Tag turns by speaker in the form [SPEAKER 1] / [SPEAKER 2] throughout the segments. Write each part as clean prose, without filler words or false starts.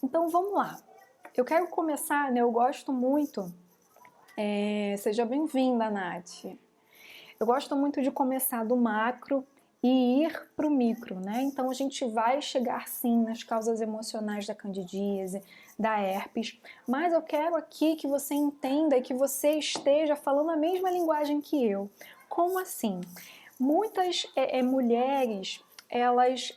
[SPEAKER 1] Então vamos lá. Eu quero começar, né? Eu gosto muito. Seja bem-vinda, Nath. Eu gosto muito de começar do macro e ir para o micro, né? Então a gente vai chegar sim nas causas emocionais da candidíase, da herpes, mas eu quero aqui que você entenda e que você esteja falando a mesma linguagem que eu. Como assim? Muitas mulheres, elas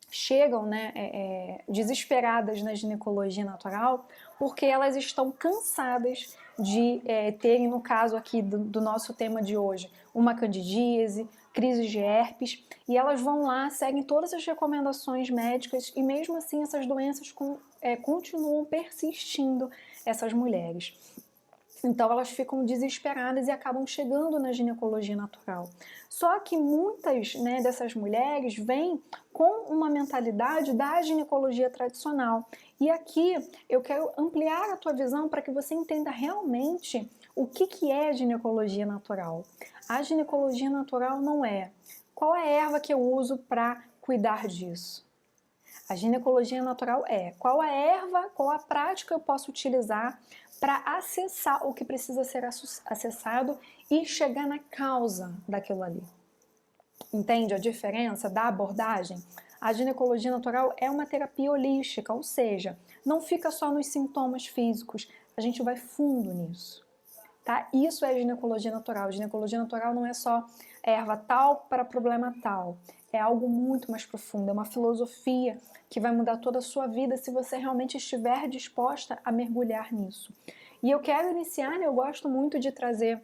[SPEAKER 1] chegam, né, desesperadas na ginecologia natural porque elas estão cansadas de terem, no caso aqui do nosso tema de hoje, uma candidíase, crise de herpes, e elas vão lá, seguem todas as recomendações médicas e mesmo assim essas doenças continuam persistindo essas mulheres. Então elas ficam desesperadas e acabam chegando na ginecologia natural. Só que muitas, né, dessas mulheres vêm com uma mentalidade da ginecologia tradicional. E aqui eu quero ampliar a tua visão para que você entenda realmente o que é ginecologia natural. A ginecologia natural não é qual é a erva que eu uso para cuidar disso. A ginecologia natural é qual a erva, qual a prática eu posso utilizar para acessar o que precisa ser acessado e chegar na causa daquilo ali. Entende a diferença da abordagem? A ginecologia natural é uma terapia holística, ou seja, não fica só nos sintomas físicos, a gente vai fundo nisso. Tá? Isso é ginecologia natural. Ginecologia natural não é só erva tal para problema tal. É algo muito mais profundo, é uma filosofia que vai mudar toda a sua vida se você realmente estiver disposta a mergulhar nisso. E eu quero iniciar, eu gosto muito de trazer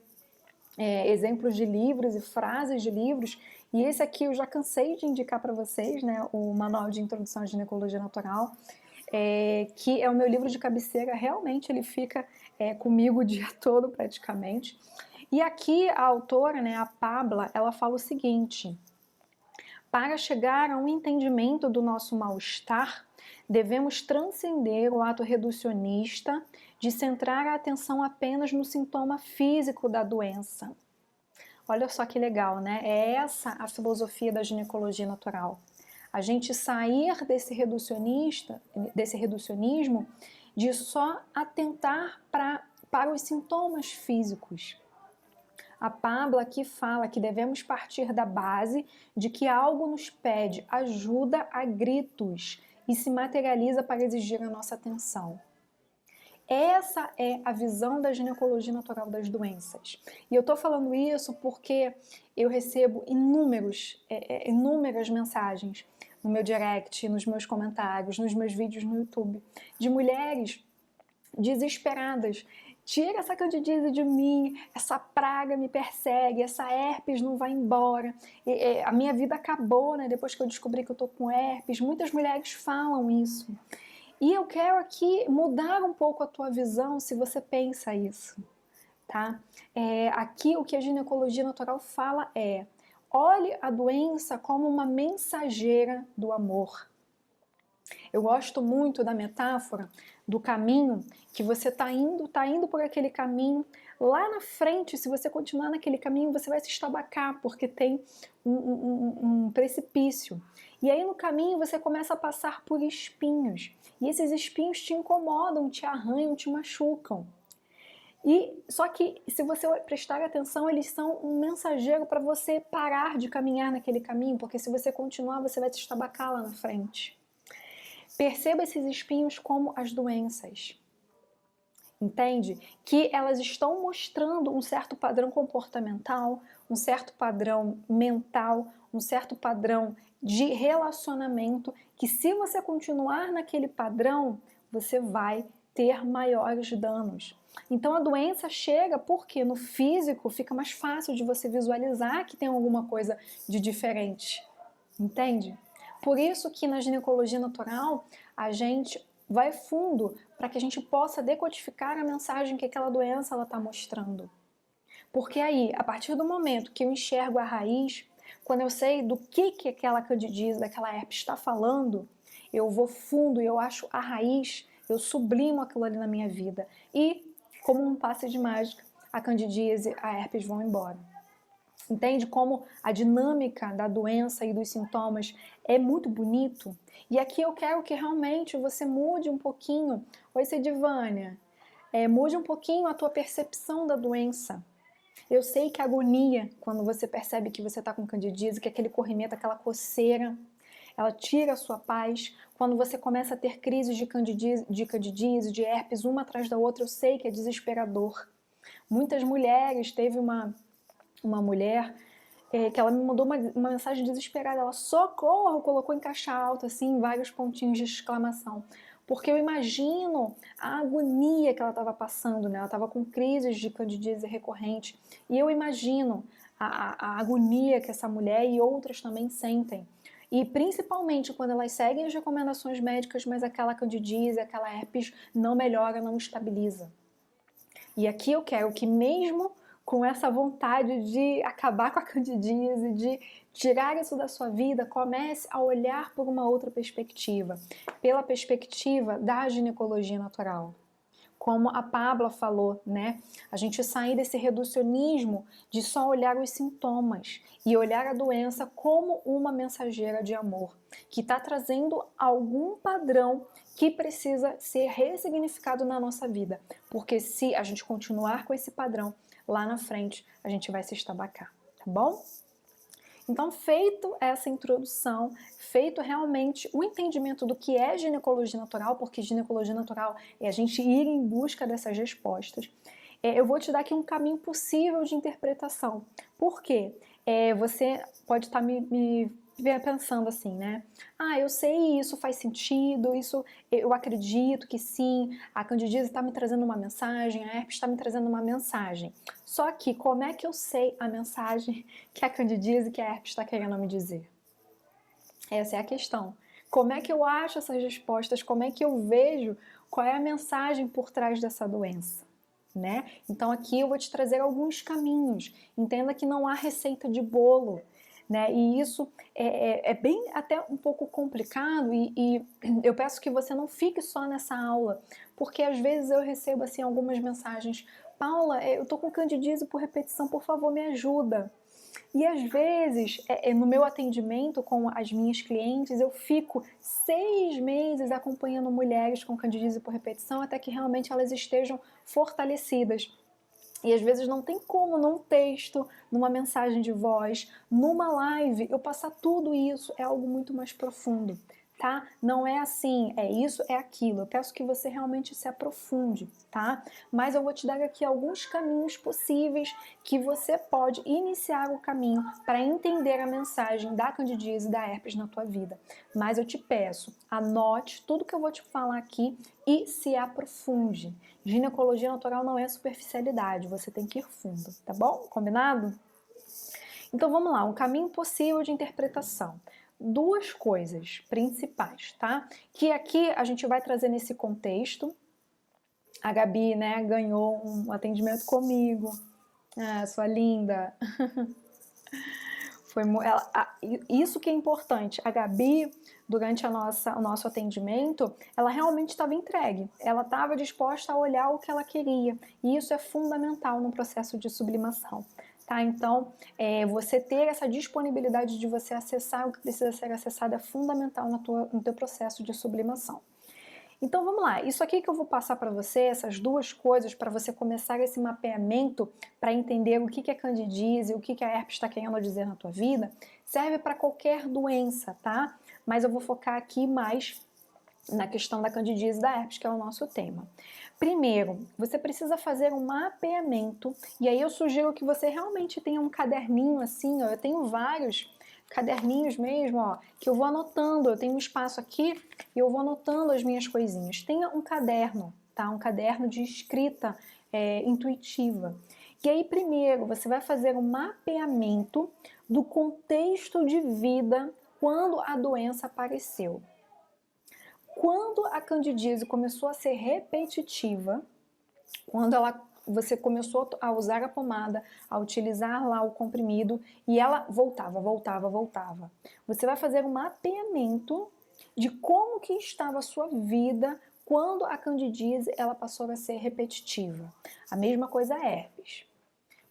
[SPEAKER 1] exemplos de livros e frases de livros, e esse aqui eu já cansei de indicar para vocês, né, o Manual de Introdução à Ginecologia Natural, que é o meu livro de cabeceira, realmente ele fica comigo o dia todo praticamente. E aqui a autora, né, a Pabla, ela fala o seguinte: para chegar a um entendimento do nosso mal-estar, devemos transcender o ato reducionista de centrar a atenção apenas no sintoma físico da doença. Olha só que legal, né? É essa a filosofia da ginecologia natural. A gente sair desse reducionismo de só atentar para os sintomas físicos. A Pablo aqui fala que devemos partir da base de que algo nos pede ajuda a gritos e se materializa para exigir a nossa atenção. Essa é a visão da ginecologia natural das doenças. E eu estou falando isso porque eu recebo inúmeras mensagens no meu direct, nos meus comentários, nos meus vídeos no YouTube, de mulheres desesperadas. Tira essa candidíase de mim, essa praga me persegue, essa herpes não vai embora, a minha vida acabou, né, depois que eu descobri que eu tô com herpes. Muitas mulheres falam isso. E eu quero aqui mudar um pouco a tua visão se você pensa isso, tá? Aqui o que a ginecologia natural fala é: olhe a doença como uma mensageira do amor. Eu gosto muito da metáfora do caminho, que você tá indo por aquele caminho, lá na frente, se você continuar naquele caminho, você vai se estabacar, porque tem um precipício. E aí no caminho você começa a passar por espinhos, e esses espinhos te incomodam, te arranham, te machucam. Só que se você prestar atenção, eles são um mensageiro para você parar de caminhar naquele caminho, porque se você continuar, você vai se estabacar lá na frente. Perceba esses espinhos como as doenças. Entende? Que elas estão mostrando um certo padrão comportamental, um certo padrão mental, um certo padrão de relacionamento, que se você continuar naquele padrão, você vai ter maiores danos. Então a doença chega porque no físico fica mais fácil de você visualizar que tem alguma coisa de diferente. Entende? Por isso que na ginecologia natural a gente vai fundo para que a gente possa decodificar a mensagem que aquela doença está mostrando. Porque aí, a partir do momento que eu enxergo a raiz, quando eu sei do que aquela candidíase, daquela herpes está falando, eu vou fundo e eu acho a raiz, eu sublimo aquilo ali na minha vida. E, como um passe de mágica, a candidíase, a herpes vão embora. Entende como a dinâmica da doença e dos sintomas é muito bonito. E aqui eu quero que realmente você mude um pouquinho. Oi, Sedivânia. Mude um pouquinho a tua percepção da doença. Eu sei que a agonia, quando você percebe que você está com candidíase, que aquele corrimento, aquela coceira, ela tira a sua paz. Quando você começa a ter crises de candidíase, de herpes, uma atrás da outra, eu sei que é desesperador. Muitas mulheres, teve uma mulher que ela me mandou uma mensagem desesperada, ela, socorro, colocou em caixa alta, assim, vários pontinhos de exclamação. Porque eu imagino a agonia que ela estava passando, né? Ela estava com crises de candidíase recorrente. E eu imagino a agonia que essa mulher e outras também sentem. E principalmente quando elas seguem as recomendações médicas, mas aquela candidíase, aquela herpes não melhora, não estabiliza. E aqui eu quero que mesmo com essa vontade de acabar com a candidíase, de tirar isso da sua vida, comece a olhar por uma outra perspectiva, pela perspectiva da ginecologia natural. Como a Pabla falou, né? A gente sair desse reducionismo de só olhar os sintomas e olhar a doença como uma mensageira de amor, que está trazendo algum padrão que precisa ser ressignificado na nossa vida. Porque se a gente continuar com esse padrão, lá na frente a gente vai se estabacar, tá bom? Então, feito essa introdução, feito realmente o entendimento do que é ginecologia natural, porque ginecologia natural é a gente ir em busca dessas respostas, eu vou te dar aqui um caminho possível de interpretação. Por quê? Você pode estar me pensando assim, né? Ah, eu sei, isso faz sentido, isso eu acredito que sim, a candidíase está me trazendo uma mensagem, a herpes está me trazendo uma mensagem. Só que como é que eu sei a mensagem que a candidíase, que a herpes está querendo me dizer? Essa é a questão. Como é que eu acho essas respostas? Como é que eu vejo qual é a mensagem por trás dessa doença? Né? Então aqui eu vou te trazer alguns caminhos. Entenda que não há receita de bolo. Né? E isso é bem até um pouco complicado e eu peço que você não fique só nessa aula, porque às vezes eu recebo assim algumas mensagens: Paula, eu tô com candidíase por repetição, por favor me ajuda. E às vezes, no meu atendimento com as minhas clientes, eu fico 6 meses acompanhando mulheres com candidíase por repetição até que realmente elas estejam fortalecidas. E às vezes não tem como num texto, numa mensagem de voz, numa live, eu passar tudo isso, é algo muito mais profundo, tá? Não é assim, é isso, é aquilo. Eu peço que você realmente se aprofunde, tá? Mas eu vou te dar aqui alguns caminhos possíveis que você pode iniciar o caminho para entender a mensagem da candidíase e da herpes na tua vida. Mas eu te peço, anote tudo que eu vou te falar aqui e se aprofunde. Ginecologia natural não é superficialidade, você tem que ir fundo, tá bom? Combinado? Então vamos lá, um caminho possível de interpretação. Duas coisas principais, tá? Que aqui a gente vai trazer nesse contexto. A Gabi, né, ganhou um atendimento comigo. Ah, sua linda. Isso que é importante. A Gabi, durante o nosso atendimento, ela realmente estava entregue. Ela estava disposta a olhar o que ela queria. E isso é fundamental no processo de sublimação. Tá? Então, você ter essa disponibilidade de você acessar o que precisa ser acessado é fundamental no teu processo de sublimação. Então vamos lá, isso aqui que eu vou passar para você, essas duas coisas, para você começar esse mapeamento para entender o que é candidíase, o que a herpes está querendo dizer na tua vida, serve para qualquer doença, tá? Mas eu vou focar aqui mais na questão da candidíase e da herpes, que é o nosso tema. Primeiro, você precisa fazer um mapeamento, e aí eu sugiro que você realmente tenha um caderninho assim, ó, eu tenho vários caderninhos mesmo, ó, que eu vou anotando, eu tenho um espaço aqui e eu vou anotando as minhas coisinhas. Tenha um caderno, tá? Um caderno de escrita intuitiva. E aí, primeiro, você vai fazer um mapeamento do contexto de vida quando a doença apareceu. Quando a candidíase começou a ser repetitiva, quando você começou a usar a pomada, a utilizar lá o comprimido e ela voltava. Você vai fazer um mapeamento de como que estava a sua vida quando a candidíase ela passou a ser repetitiva. A mesma coisa a herpes.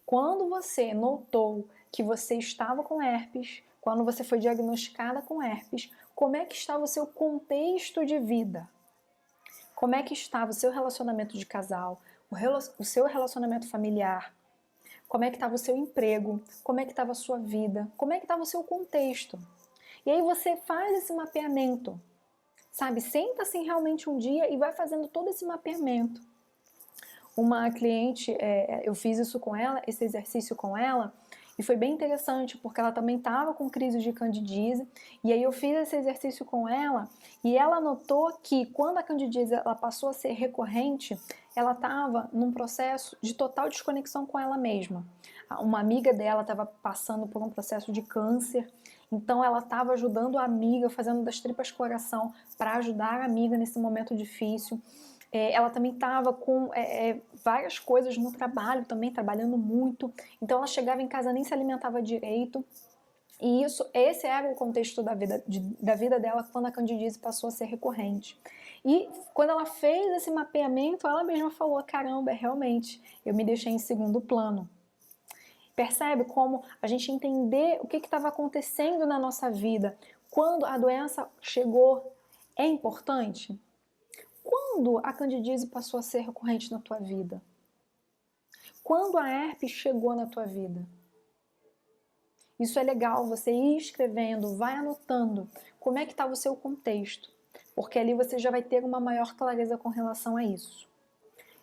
[SPEAKER 1] Quando você notou que você estava com herpes, quando você foi diagnosticada com herpes, como é que estava o seu contexto de vida? Como é que estava o seu relacionamento de casal, o seu relacionamento familiar? Como é que estava o seu emprego? Como é que estava a sua vida? Como é que estava o seu contexto? E aí você faz esse mapeamento, sabe? Senta assim realmente um dia e vai fazendo todo esse mapeamento. Uma cliente, eu fiz isso com ela, esse exercício com ela, e foi bem interessante, porque ela também estava com crise de candidíase, e aí eu fiz esse exercício com ela, e ela notou que quando a candidíase ela passou a ser recorrente, ela estava num processo de total desconexão com ela mesma. Uma amiga dela estava passando por um processo de câncer, então ela estava ajudando a amiga, fazendo das tripas coração para ajudar a amiga nesse momento difícil. Ela também estava com várias coisas no trabalho, também trabalhando muito, então ela chegava em casa nem se alimentava direito, e esse era o contexto da vida dela quando a candidíase passou a ser recorrente. E quando ela fez esse mapeamento, ela mesma falou, caramba, realmente, eu me deixei em segundo plano. Percebe como a gente entender o que estava acontecendo na nossa vida quando a doença chegou é importante? Quando a candidíase passou a ser recorrente na tua vida? Quando a herpes chegou na tua vida? Isso é legal, você ir escrevendo, vai anotando como é que estava o seu contexto, porque ali você já vai ter uma maior clareza com relação a isso.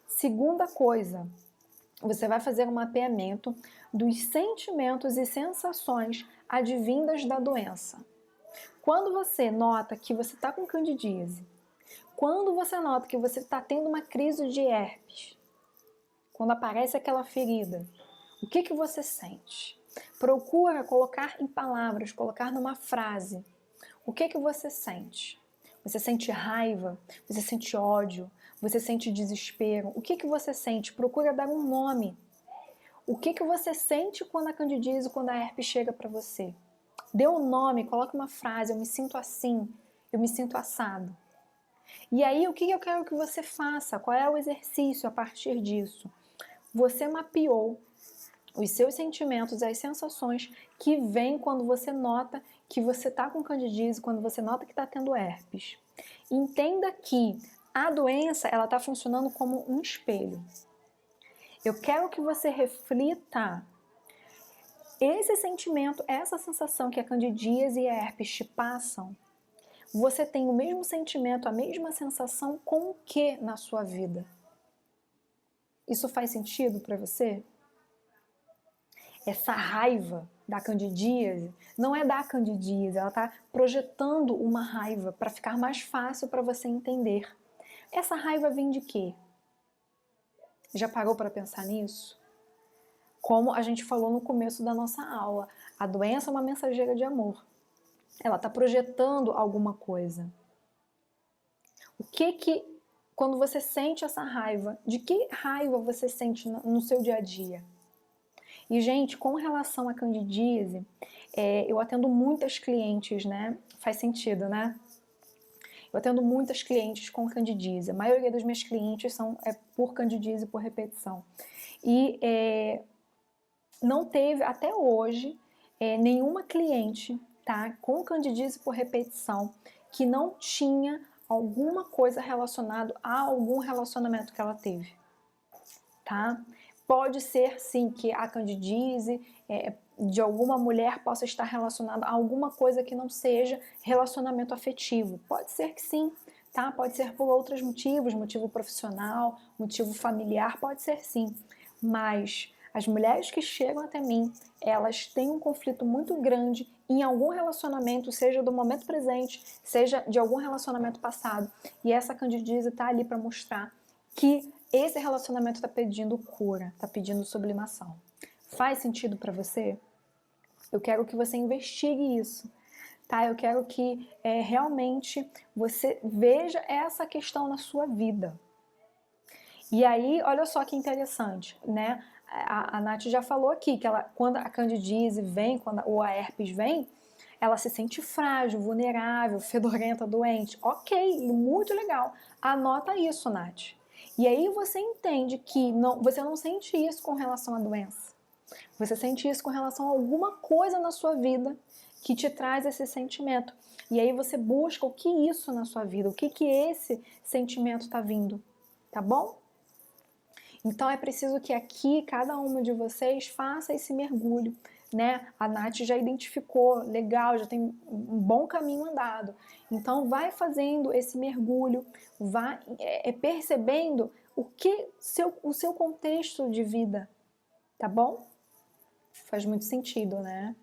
[SPEAKER 1] Segunda coisa, você vai fazer um mapeamento dos sentimentos e sensações advindas da doença. Quando você nota que você está com candidíase, quando você nota que você está tendo uma crise de herpes, quando aparece aquela ferida, o que você sente? Procura colocar em palavras, colocar numa frase. O que você sente? Você sente raiva? Você sente ódio? Você sente desespero? O que você sente? Procura dar um nome. O que você sente quando a candidíase, quando a herpes chega para você? Dê um nome, coloque uma frase, eu me sinto assim, eu me sinto assado. E aí, o que eu quero que você faça? Qual é o exercício a partir disso? Você mapeou os seus sentimentos, as sensações que vêm quando você nota que você está com candidíase, quando você nota que está tendo herpes. Entenda que a doença ela está funcionando como um espelho. Eu quero que você reflita esse sentimento, essa sensação que a candidíase e a herpes te passam. Você tem o mesmo sentimento, a mesma sensação com o que na sua vida? Isso faz sentido para você? Essa raiva da candidíase não é da candidíase, ela está projetando uma raiva para ficar mais fácil para você entender. Essa raiva vem de quê? Já parou para pensar nisso? Como a gente falou no começo da nossa aula, a doença é uma mensageira de amor. Ela está projetando alguma coisa. Quando você sente essa raiva, de que raiva você sente no seu dia a dia? E, gente, com relação à candidíase, eu atendo muitas clientes, né? Faz sentido, né? Eu atendo muitas clientes com candidíase. A maioria das minhas clientes são por candidíase por repetição. E não teve, até hoje, nenhuma cliente, tá, com candidíase por repetição que não tinha alguma coisa relacionada a algum relacionamento que ela teve, tá? Pode ser, sim, que a candidíase de alguma mulher possa estar relacionada a alguma coisa que não seja relacionamento afetivo. Pode ser que sim, tá? Pode ser por outros motivos, motivo profissional, motivo familiar, pode ser sim. Mas as mulheres que chegam até mim, elas têm um conflito muito grande em algum relacionamento, seja do momento presente, seja de algum relacionamento passado. E essa candidíase está ali para mostrar que esse relacionamento está pedindo cura, está pedindo sublimação. Faz sentido para você? Eu quero que você investigue isso, tá? Eu quero que realmente você veja essa questão na sua vida. E aí, olha só que interessante, né? A Nath já falou aqui que quando a candidíase vem, ou a herpes vem, ela se sente frágil, vulnerável, fedorenta, doente. Ok, muito legal. Anota isso, Nath. E aí você entende que você não sente isso com relação à doença. Você sente isso com relação a alguma coisa na sua vida que te traz esse sentimento. E aí você busca o que isso na sua vida, o que esse sentimento está vindo, tá bom? Então é preciso que aqui cada uma de vocês faça esse mergulho, né? A Nath já identificou, legal, já tem um bom caminho andado. Então vai fazendo esse mergulho, vai percebendo o seu contexto de vida, tá bom? Faz muito sentido, né?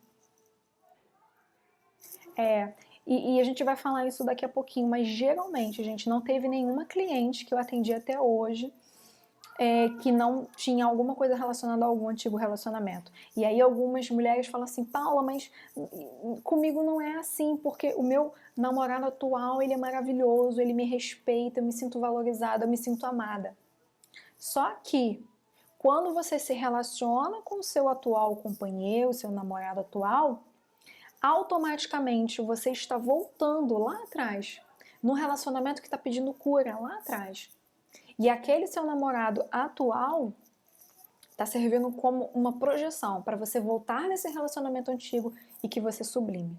[SPEAKER 1] E a gente vai falar isso daqui a pouquinho, mas geralmente, gente, não teve nenhuma cliente que eu atendi até hoje que não tinha alguma coisa relacionada a algum antigo relacionamento. E aí algumas mulheres falam assim, Paula, mas comigo não é assim, porque o meu namorado atual, ele é maravilhoso, ele me respeita, eu me sinto valorizada, eu me sinto amada. Só que quando você se relaciona com o seu atual companheiro, seu namorado atual, automaticamente você está voltando lá atrás, no relacionamento que está pedindo cura lá atrás. E aquele seu namorado atual está servindo como uma projeção para você voltar nesse relacionamento antigo e que você sublime.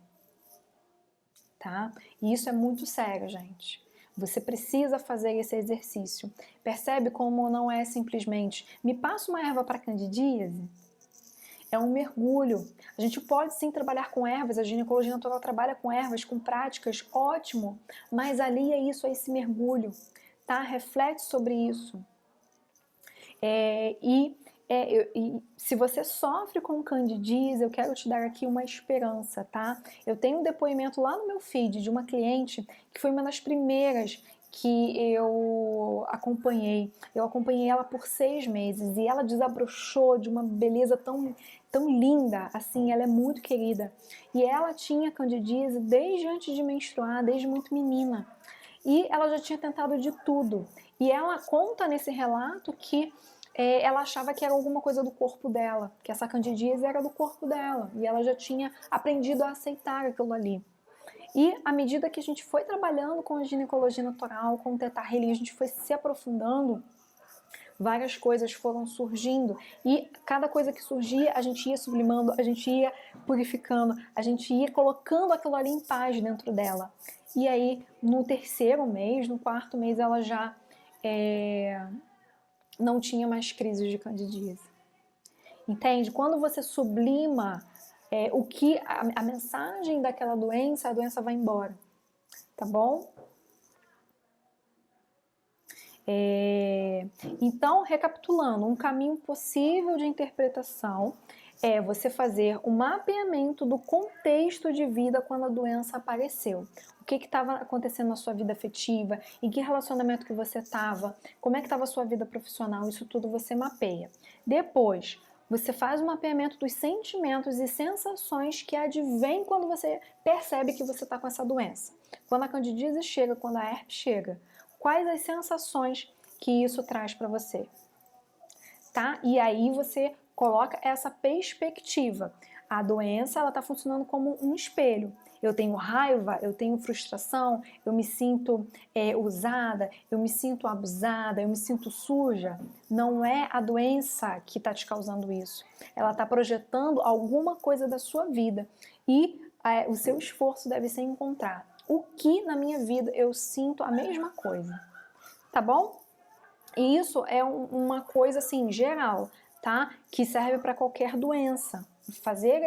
[SPEAKER 1] Tá? E isso é muito sério, gente. Você precisa fazer esse exercício. Percebe como não é simplesmente me passa uma erva para candidíase? É um mergulho. A gente pode sim trabalhar com ervas, a ginecologia natural trabalha com ervas, com práticas, ótimo, mas alia isso a esse mergulho, tá? Reflete sobre isso. E se você sofre com candidíase, eu quero te dar aqui uma esperança, tá? Eu tenho um depoimento lá no meu feed de uma cliente que foi uma das primeiras que eu acompanhei. Eu acompanhei ela por 6 meses e ela desabrochou de uma beleza tão linda, assim, ela é muito querida. E ela tinha candidíase desde antes de menstruar, desde muito menina. E ela já tinha tentado de tudo. E ela conta nesse relato que ela achava que era alguma coisa do corpo dela, que essa candidíase era do corpo dela. E ela já tinha aprendido a aceitar aquilo ali. E à medida que a gente foi trabalhando com a ginecologia natural, com o Theta Healing, a gente foi se aprofundando, várias coisas foram surgindo e cada coisa que surgia a gente ia sublimando, a gente ia purificando, a gente ia colocando aquilo ali em paz dentro dela. E aí no 3º mês, no 4º mês ela já não tinha mais crises de candidíase. Entende? Quando você sublima a mensagem daquela doença, a doença vai embora, tá bom? Então, recapitulando, um caminho possível de interpretação é você fazer um mapeamento do contexto de vida quando a doença apareceu. O que estava acontecendo na sua vida afetiva, em que relacionamento que você estava, como é que estava a sua vida profissional, isso tudo você mapeia. Depois, você faz um mapeamento dos sentimentos e sensações que advêm quando você percebe que você está com essa doença. Quando a candidíase chega, quando a herpes chega, quais as sensações que isso traz para você, tá? E aí você coloca essa perspectiva. A doença, ela tá funcionando como um espelho. Eu tenho raiva, eu tenho frustração, eu me sinto usada, eu me sinto abusada, eu me sinto suja. Não é a doença que está te causando isso. Ela está projetando alguma coisa da sua vida. E o seu esforço deve ser encontrar o que na minha vida eu sinto a mesma coisa. Tá bom? E isso é uma coisa assim geral, tá? Que serve para qualquer doença. Fazer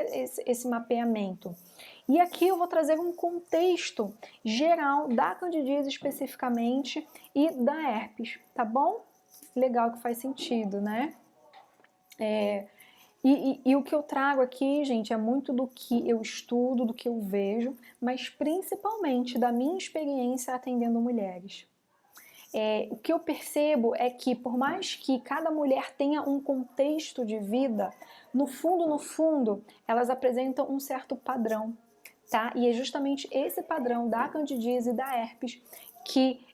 [SPEAKER 1] esse mapeamento. E aqui eu vou trazer um contexto geral da candidíase especificamente e da herpes, tá bom? Legal, que faz sentido, né? E o que eu trago aqui, gente, é muito do que eu estudo, do que eu vejo, mas principalmente da minha experiência atendendo mulheres. O que eu percebo é que, por mais que cada mulher tenha um contexto de vida, no fundo, elas apresentam um certo padrão, tá? E é justamente esse padrão da candidíase e da herpes que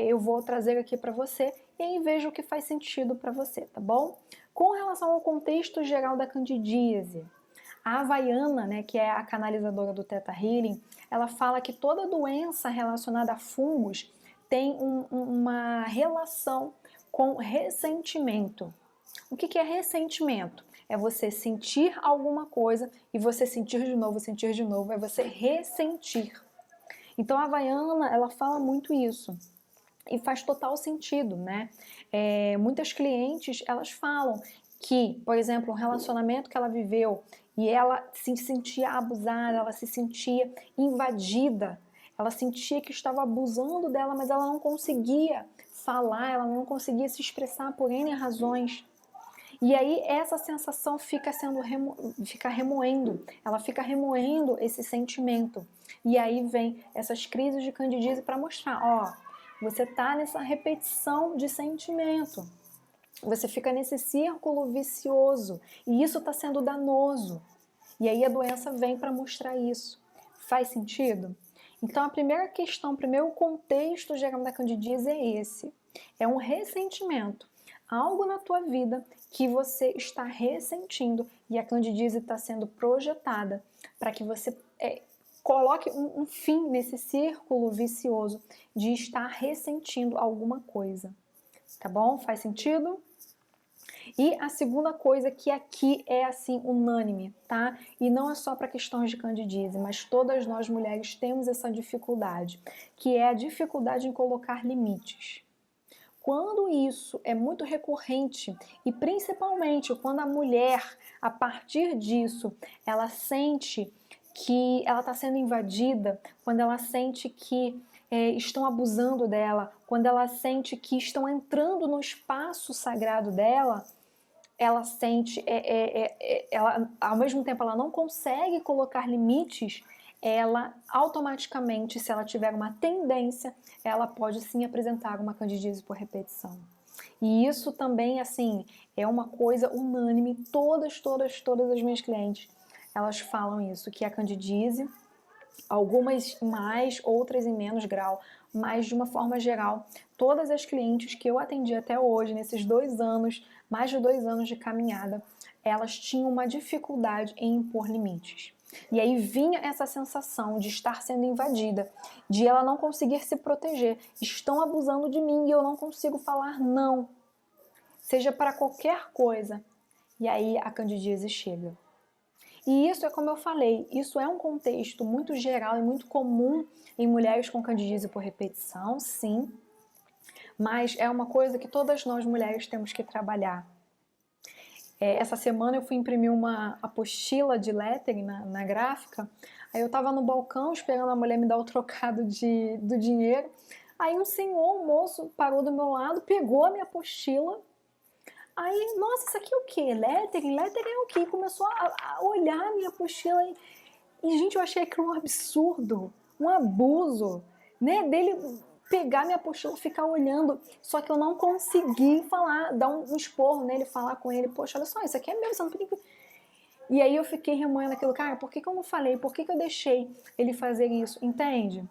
[SPEAKER 1] eu vou trazer aqui para você e aí veja o que faz sentido para você, tá bom? Com relação ao contexto geral da candidíase, a Havaiana, né, que é a canalizadora do Theta Healing, ela fala que toda doença relacionada a fungos tem uma relação com ressentimento. O que é ressentimento? é você sentir alguma coisa e você sentir de novo, é você ressentir. Então a Havaiana, ela fala muito isso. E faz total sentido, né? Muitas clientes, elas falam que, por exemplo, um relacionamento que ela viveu e ela se sentia abusada, ela se sentia invadida, ela sentia que estava abusando dela, mas ela não conseguia falar, ela não conseguia se expressar por N razões. E aí essa sensação fica remoendo, ela fica remoendo esse sentimento. E aí vem essas crises de candidíase para mostrar, ó, você tá nessa repetição de sentimento. Você fica nesse círculo vicioso e isso está sendo danoso. E aí a doença vem para mostrar isso. Faz sentido? Então a primeira questão, o primeiro contexto geral da candidíase é esse. É um ressentimento. Algo na tua vida que você está ressentindo e a candidíase está sendo projetada para que você coloque um fim nesse círculo vicioso de estar ressentindo alguma coisa. Tá bom? Faz sentido? E a segunda coisa que aqui é assim unânime, tá? E não é só para questões de candidíase, mas todas nós mulheres temos essa dificuldade, que é a dificuldade em colocar limites. Quando isso é muito recorrente e principalmente quando a mulher, a partir disso, ela sente que ela está sendo invadida, quando ela sente que estão abusando dela, quando ela sente que estão entrando no espaço sagrado dela, ela sente, ela, ao mesmo tempo ela não consegue colocar limites, ela automaticamente, se ela tiver uma tendência, ela pode sim apresentar uma candidíase por repetição. E isso também, assim, é uma coisa unânime, todas as minhas clientes, elas falam isso, que a candidíase, algumas mais, outras em menos grau, mas de uma forma geral, todas as clientes que eu atendi até hoje, nesses 2 anos, mais de 2 anos de caminhada, elas tinham uma dificuldade em impor limites. E aí vinha essa sensação de estar sendo invadida, de ela não conseguir se proteger. Estão abusando de mim e eu não consigo falar não, seja para qualquer coisa. E aí a candidíase chega. E isso é como eu falei, isso é um contexto muito geral e muito comum em mulheres com candidíase por repetição, sim, mas é uma coisa que todas nós mulheres temos que trabalhar. Essa semana eu fui imprimir uma apostila de lettering na gráfica, aí eu tava no balcão esperando a mulher me dar o trocado do dinheiro, aí um senhor, um moço, parou do meu lado, pegou a minha apostila. Aí, nossa, isso aqui é o quê? Lettering? Lettering é o quê? E começou a olhar a minha apostila e, gente, eu achei aquilo um absurdo, um abuso, né? Dele pegar minha apostila e ficar olhando. Só que eu não consegui falar, dar um esporro nele, falar com ele, poxa, olha só, isso aqui é meu, você não tem que... E aí eu fiquei remoendo aquilo, cara, por que eu não falei? Por que eu deixei ele fazer isso? Entende?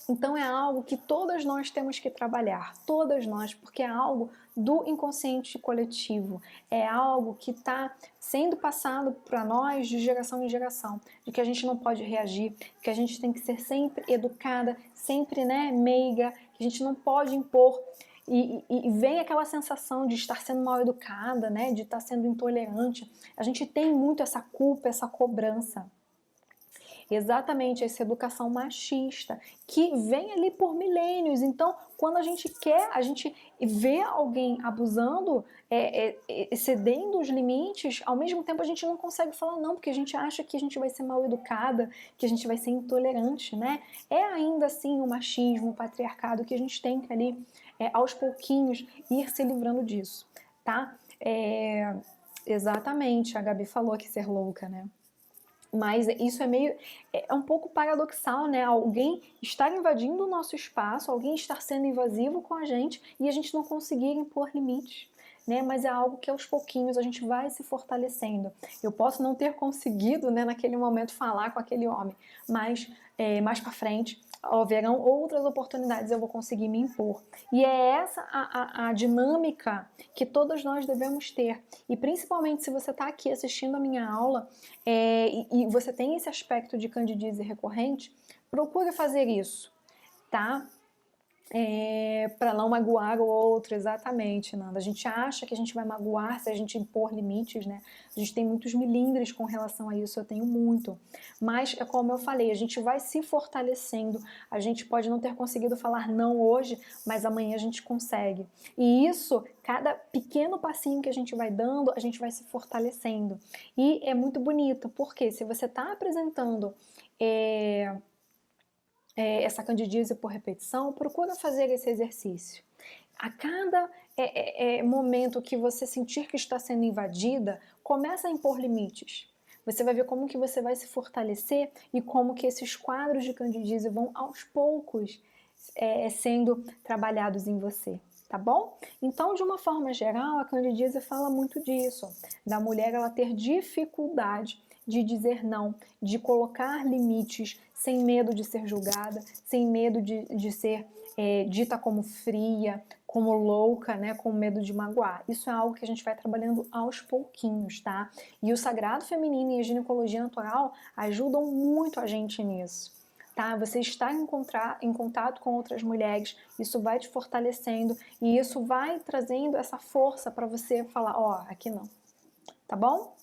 [SPEAKER 1] Então é algo que todas nós temos que trabalhar, todas nós, porque é algo do inconsciente coletivo, é algo que está sendo passado para nós de geração em geração, de que a gente não pode reagir, que a gente tem que ser sempre educada, sempre, né, meiga, que a gente não pode impor. E vem aquela sensação de estar sendo mal educada, né, de estar sendo intolerante. A gente tem muito essa culpa, essa cobrança. Exatamente, essa educação machista, que vem ali por milênios. Então, quando a gente vê alguém abusando, excedendo os limites, ao mesmo tempo a gente não consegue falar não, porque a gente acha que a gente vai ser mal educada, que a gente vai ser intolerante, né? É ainda assim o machismo, o patriarcado, que a gente tem que ali, aos pouquinhos, ir se livrando disso, tá? Exatamente, a Gabi falou que ser louca, né? Mas isso é um pouco paradoxal, né? Alguém estar invadindo o nosso espaço, alguém estar sendo invasivo com a gente e a gente não conseguir impor limites, né? Mas é algo que aos pouquinhos a gente vai se fortalecendo. Eu posso não ter conseguido, né, naquele momento falar com aquele homem, mas mais para frente haverão outras oportunidades, eu vou conseguir me impor. E é essa a dinâmica que todos nós devemos ter. E principalmente se você está aqui assistindo a minha aula e você tem esse aspecto de candidíase recorrente, procure fazer isso, tá? para não magoar o outro, exatamente, Nanda. A gente acha que a gente vai magoar se a gente impor limites, né? A gente tem muitos milindres com relação a isso, eu tenho muito. Mas, é como eu falei, a gente vai se fortalecendo. A gente pode não ter conseguido falar não hoje, mas amanhã a gente consegue. E isso, cada pequeno passinho que a gente vai dando, a gente vai se fortalecendo. E é muito bonito, porque se você está apresentando essa candidíase por repetição, procura fazer esse exercício. A cada momento que você sentir que está sendo invadida, começa a impor limites. Você vai ver como que você vai se fortalecer e como que esses quadros de candidíase vão aos poucos sendo trabalhados em você, tá bom? Então, de uma forma geral, a candidíase fala muito disso, da mulher ela ter dificuldade de dizer não, de colocar limites sem medo de ser julgada, sem medo de ser dita como fria, como louca, né, com medo de magoar. Isso é algo que a gente vai trabalhando aos pouquinhos, tá? E o sagrado feminino e a ginecologia natural ajudam muito a gente nisso. Tá? Você está em contato com outras mulheres, isso vai te fortalecendo e isso vai trazendo essa força para você falar, ó, aqui não, tá bom?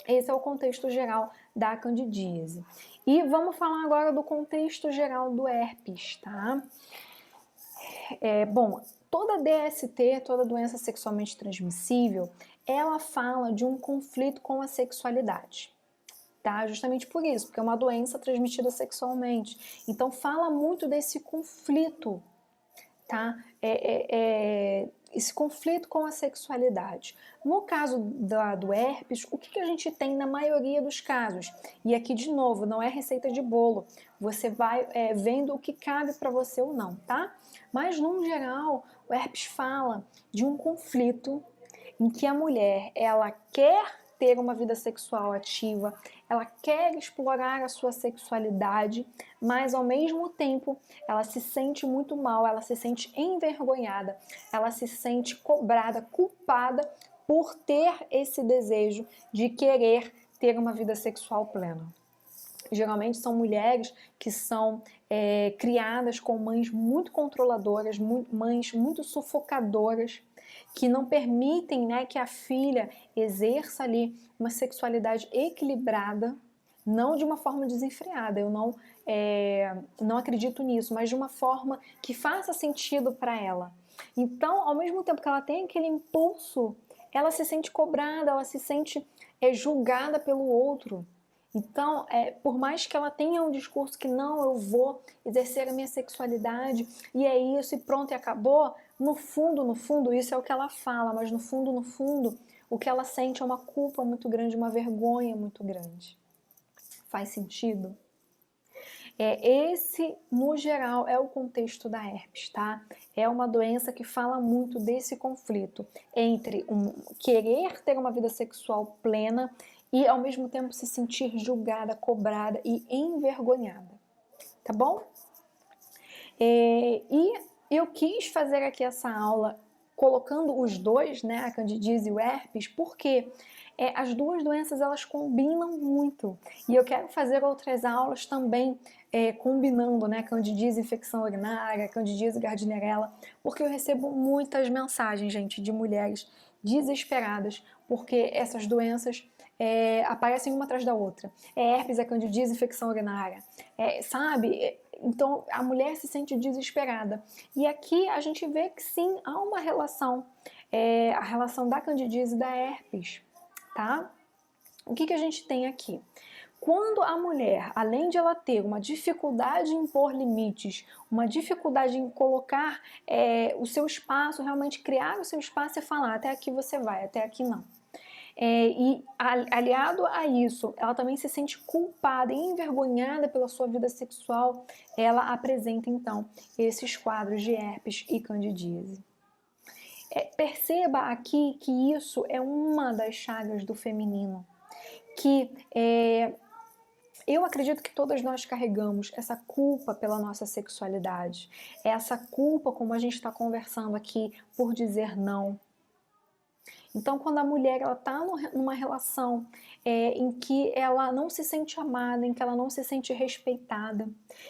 [SPEAKER 1] Esse é o contexto geral da candidíase. E vamos falar agora do contexto geral do herpes, tá? Bom, toda DST, toda doença sexualmente transmissível, ela fala de um conflito com a sexualidade. Tá? Justamente por isso, porque é uma doença transmitida sexualmente. Então fala muito desse conflito, tá? Esse conflito com a sexualidade. No caso do herpes, o que a gente tem na maioria dos casos? E aqui, de novo, não é receita de bolo. Você vai vendo o que cabe para você ou não, tá? Mas, no geral, o herpes fala de um conflito em que a mulher, ela quer ter uma vida sexual ativa, ela quer explorar a sua sexualidade, mas ao mesmo tempo ela se sente muito mal, ela se sente envergonhada, ela se sente cobrada, culpada por ter esse desejo de querer ter uma vida sexual plena. Geralmente são mulheres que são criadas com mães muito controladoras, mães muito sufocadoras, que não permitem, né, que a filha exerça ali uma sexualidade equilibrada, não de uma forma desenfreada, eu não acredito nisso, mas de uma forma que faça sentido para ela. Então, ao mesmo tempo que ela tem aquele impulso, ela se sente cobrada, ela se sente julgada pelo outro. Então, por mais que ela tenha um discurso que não, eu vou exercer a minha sexualidade e é isso e pronto e acabou, no fundo, isso é o que ela fala, mas no fundo, o que ela sente é uma culpa muito grande, uma vergonha muito grande. Faz sentido? Esse, no geral, é o contexto da herpes, tá? É uma doença que fala muito desse conflito entre querer ter uma vida sexual plena e, ao mesmo tempo, se sentir julgada, cobrada e envergonhada, tá bom? E eu quis fazer aqui essa aula colocando os dois, né, a candidíase e o herpes, porque as duas doenças elas combinam muito. E eu quero fazer outras aulas também combinando, né, candidíase infecção urinária, candidíase gardnerella, porque eu recebo muitas mensagens, gente, de mulheres desesperadas, porque essas doenças aparecem uma atrás da outra. Herpes, candidíase, infecção urinária, sabe? Então a mulher se sente desesperada. E aqui a gente vê que sim, há uma relação, a relação da candidíase e da herpes, tá? O que a gente tem aqui? Quando a mulher, além de ela ter uma dificuldade em impor limites, uma dificuldade em colocar o seu espaço, realmente criar o seu espaço e falar até aqui você vai, até aqui não. E aliado a isso, ela também se sente culpada e envergonhada pela sua vida sexual, ela apresenta então esses quadros de herpes e candidíase. Perceba aqui que isso é uma das chagas do feminino, que eu acredito que todas nós carregamos essa culpa pela nossa sexualidade, essa culpa, como a gente está conversando aqui, por dizer não. Então, quando a mulher está numa relação em que ela não se sente amada, em que ela não se sente respeitada,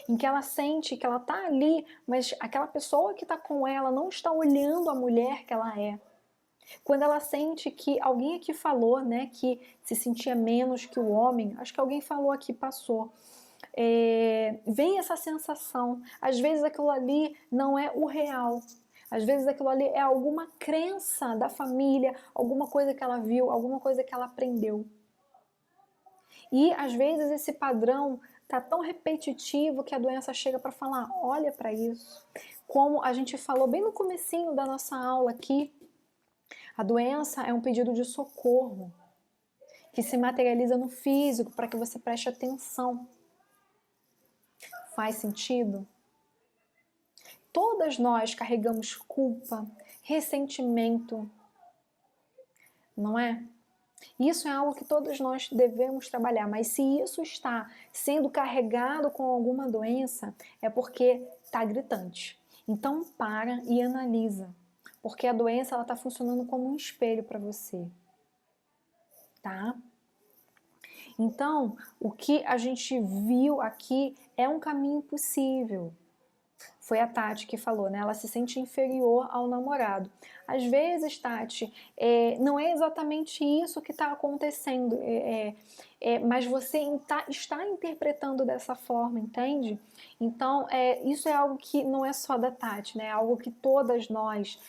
[SPEAKER 1] em que ela sente que ela está ali, mas aquela pessoa que está com ela não está olhando a mulher que ela é. Quando ela sente que alguém aqui falou, né, que se sentia menos que o homem, acho que alguém falou aqui, passou. Vem essa sensação. Às vezes aquilo ali não é o real. Às vezes aquilo ali é alguma crença da família, alguma coisa que ela viu, alguma coisa que ela aprendeu. E às vezes esse padrão tá tão repetitivo que a doença chega para falar, olha para isso. Como a gente falou bem no comecinho da nossa aula aqui, a doença é um pedido de socorro que se materializa no físico para que você preste atenção. Faz sentido? Todas nós carregamos culpa, ressentimento, não é? Isso é algo que todos nós devemos trabalhar, mas se isso está sendo carregado com alguma doença, é porque está gritante. Então para e analisa, porque a doença está funcionando como um espelho para você, tá? Então, o que a gente viu aqui é um caminho possível. Foi a Tati que falou, né? Ela se sente inferior ao namorado. Às vezes, Tati, não é exatamente isso que está acontecendo, mas você está interpretando dessa forma, entende? Então, isso é algo que não é só da Tati, né? É algo que todas nós,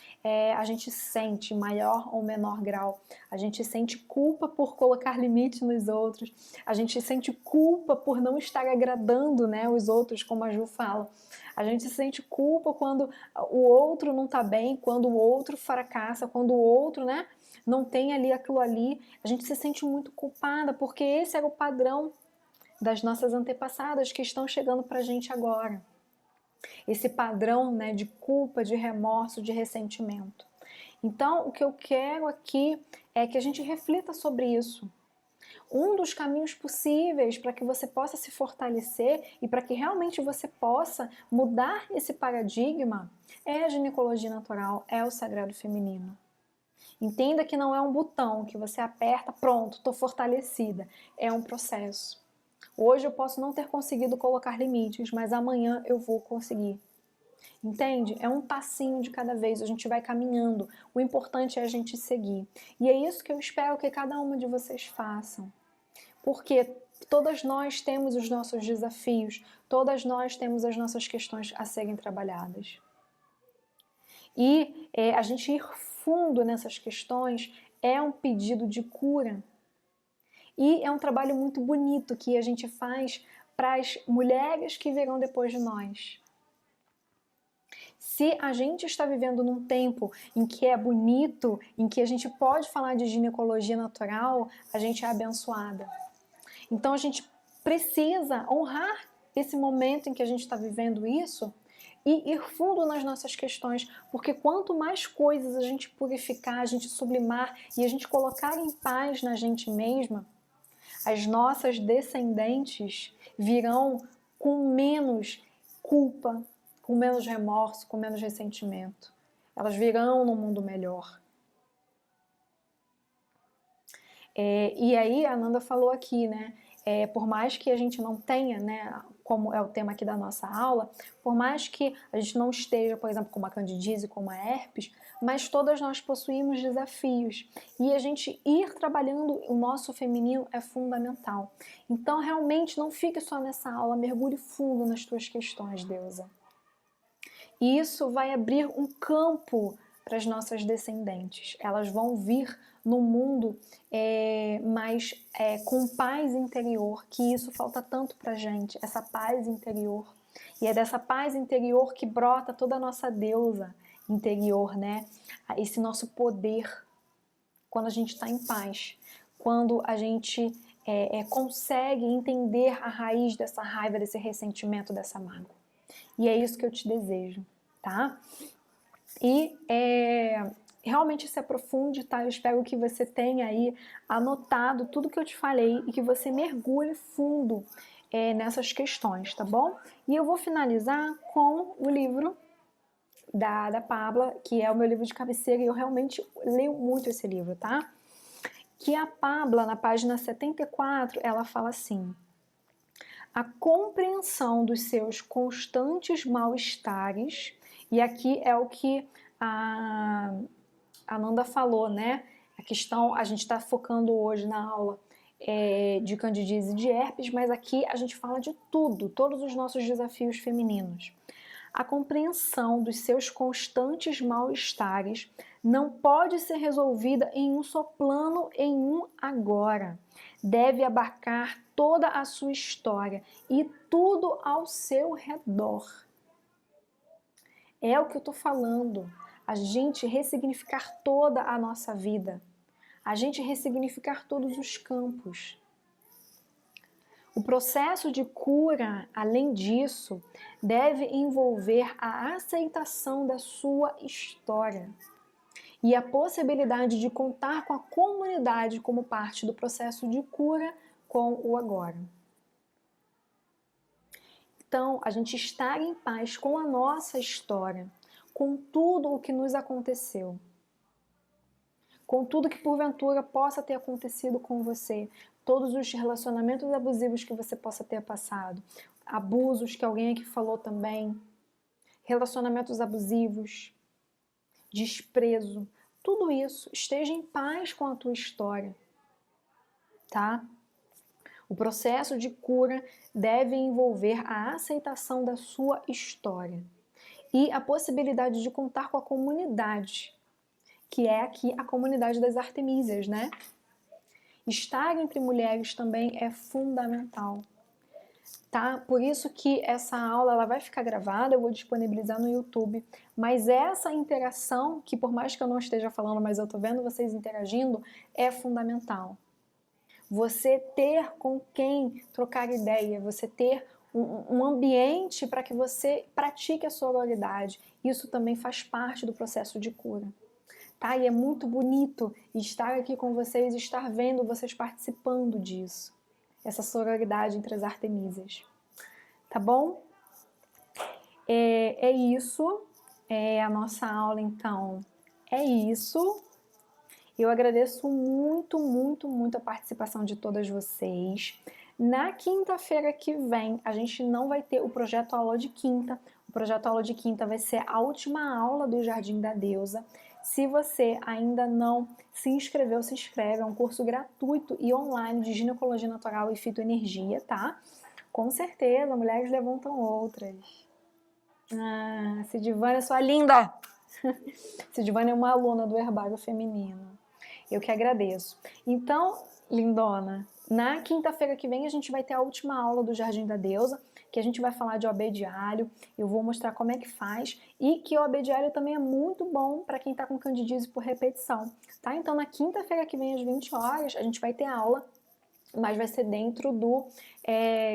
[SPEAKER 1] a gente sente, em maior ou menor grau. A gente sente culpa por colocar limite nos outros, a gente sente culpa por não estar agradando, né, os outros, como a Ju fala. A gente sente culpa quando o outro não tá bem, quando o outro fracassa, quando o outro, né, não tem ali aquilo ali. A gente se sente muito culpada, porque esse era o padrão das nossas antepassadas que estão chegando pra gente agora. Esse padrão, né, de culpa, de remorso, de ressentimento. Então, o que eu quero aqui é que a gente reflita sobre isso. Um dos caminhos possíveis para que você possa se fortalecer e para que realmente você possa mudar esse paradigma é a ginecologia natural, é o sagrado feminino. Entenda que não é um botão que você aperta, pronto, estou fortalecida. É um processo. Hoje eu posso não ter conseguido colocar limites, mas amanhã eu vou conseguir. Entende? É um passinho de cada vez, a gente vai caminhando. O importante é a gente seguir. E é isso que eu espero que cada uma de vocês façam. Porque todas nós temos os nossos desafios, todas nós temos as nossas questões a serem trabalhadas. E a gente ir fundo nessas questões é um pedido de cura. E é um trabalho muito bonito que a gente faz para as mulheres que virão depois de nós. Se a gente está vivendo num tempo em que é bonito, em que a gente pode falar de ginecologia natural, a gente é abençoada. Então a gente precisa honrar esse momento em que a gente está vivendo isso e ir fundo nas nossas questões, porque quanto mais coisas a gente purificar, a gente sublimar e a gente colocar em paz na gente mesma, as nossas descendentes virão com menos culpa, com menos remorso, com menos ressentimento. Elas virão num mundo melhor. E aí a Nanda falou aqui, né? Por mais que a gente não tenha, né, como é o tema aqui da nossa aula, por mais que a gente não esteja, por exemplo, com uma candidíase, com uma herpes, mas todas nós possuímos desafios e a gente ir trabalhando o nosso feminino é fundamental. Então, realmente, não fique só nessa aula, mergulhe fundo nas tuas questões, deusa. E isso vai abrir um campo para as nossas descendentes. Elas vão vir no mundo com paz interior, que isso falta tanto para a gente, essa paz interior. E é dessa paz interior que brota toda a nossa deusa interior, né? Esse nosso poder, quando a gente está em paz, quando a gente consegue entender a raiz dessa raiva, desse ressentimento, dessa mágoa. E é isso que eu te desejo, tá? E realmente se aprofunde, tá? Eu espero que você tenha aí anotado tudo que eu te falei e que você mergulhe fundo nessas questões, tá bom? E eu vou finalizar com o livro da Pabla, que é o meu livro de cabeceira, e eu realmente leio muito esse livro, tá? Que a Pabla, na página 74, ela fala assim: a compreensão dos seus constantes mal-estares, e aqui é o que a Nanda falou, né? A questão, a gente está focando hoje na aula de candidíase e de herpes, mas aqui a gente fala de tudo, todos os nossos desafios femininos. A compreensão dos seus constantes mal-estares não pode ser resolvida em um só plano, em um agora. Deve abarcar toda a sua história e tudo ao seu redor. É o que eu estou falando. A gente ressignificar toda a nossa vida. A gente ressignificar todos os campos. O processo de cura, além disso, deve envolver a aceitação da sua história e a possibilidade de contar com a comunidade como parte do processo de cura com o agora. Então, a gente estar em paz com a nossa história, com tudo o que nos aconteceu, com tudo que porventura possa ter acontecido com você, todos os relacionamentos abusivos que você possa ter passado, abusos que alguém aqui falou também, relacionamentos abusivos, desprezo, tudo isso, esteja em paz com a tua história, tá? O processo de cura deve envolver a aceitação da sua história e a possibilidade de contar com a comunidade, que é aqui a comunidade das Artemísias, né? Estar entre mulheres também é fundamental, tá? Por isso que essa aula ela vai ficar gravada, eu vou disponibilizar no YouTube, mas essa interação, que por mais que eu não esteja falando, mas eu tô vendo vocês interagindo, é fundamental. Você ter com quem trocar ideia, você ter um ambiente para que você pratique a sororidade, isso também faz parte do processo de cura. Tá? E é muito bonito estar aqui com vocês, estar vendo vocês participando disso. Essa sororidade entre as Artemísias. Tá bom? É isso. A nossa aula, então, é isso. Eu agradeço muito, muito, muito a participação de todas vocês. Na quinta-feira que vem, a gente não vai ter o Projeto Aula de Quinta. O Projeto Aula de Quinta vai ser a última aula do Jardim da Deusa. Se você ainda não se inscreveu, se inscreve. É um curso gratuito e online de ginecologia natural e fitoenergia, tá? Com certeza, mulheres levantam outras. Ah, Sidivânia, sua linda! Sidivânia é uma aluna do Herbário Feminino. Eu que agradeço. Então, lindona, na quinta-feira que vem a gente vai ter a última aula do Jardim da Deusa, que a gente vai falar de OB diário, eu vou mostrar como é que faz e que o OB diário também é muito bom para quem está com candidíase por repetição, tá? Então, na quinta-feira que vem às 20 horas, a gente vai ter aula, mas vai ser dentro do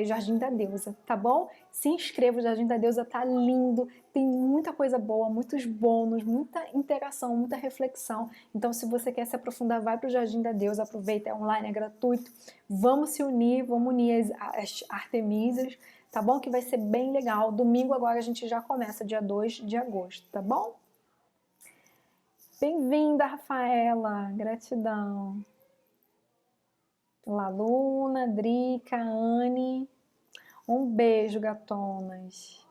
[SPEAKER 1] Jardim da Deusa, tá bom? Se inscreva, o Jardim da Deusa tá lindo, tem muita coisa boa, muitos bônus, muita interação, muita reflexão. Então, se você quer se aprofundar, vai pro Jardim da Deusa, aproveita, é online, é gratuito. Vamos se unir, vamos unir as Artemísias, tá bom? Que vai ser bem legal. Domingo agora a gente já começa, dia 2 de agosto, tá bom? Bem-vinda, Rafaela, gratidão. Laluna, Drica, Anne, um beijo, gatonas.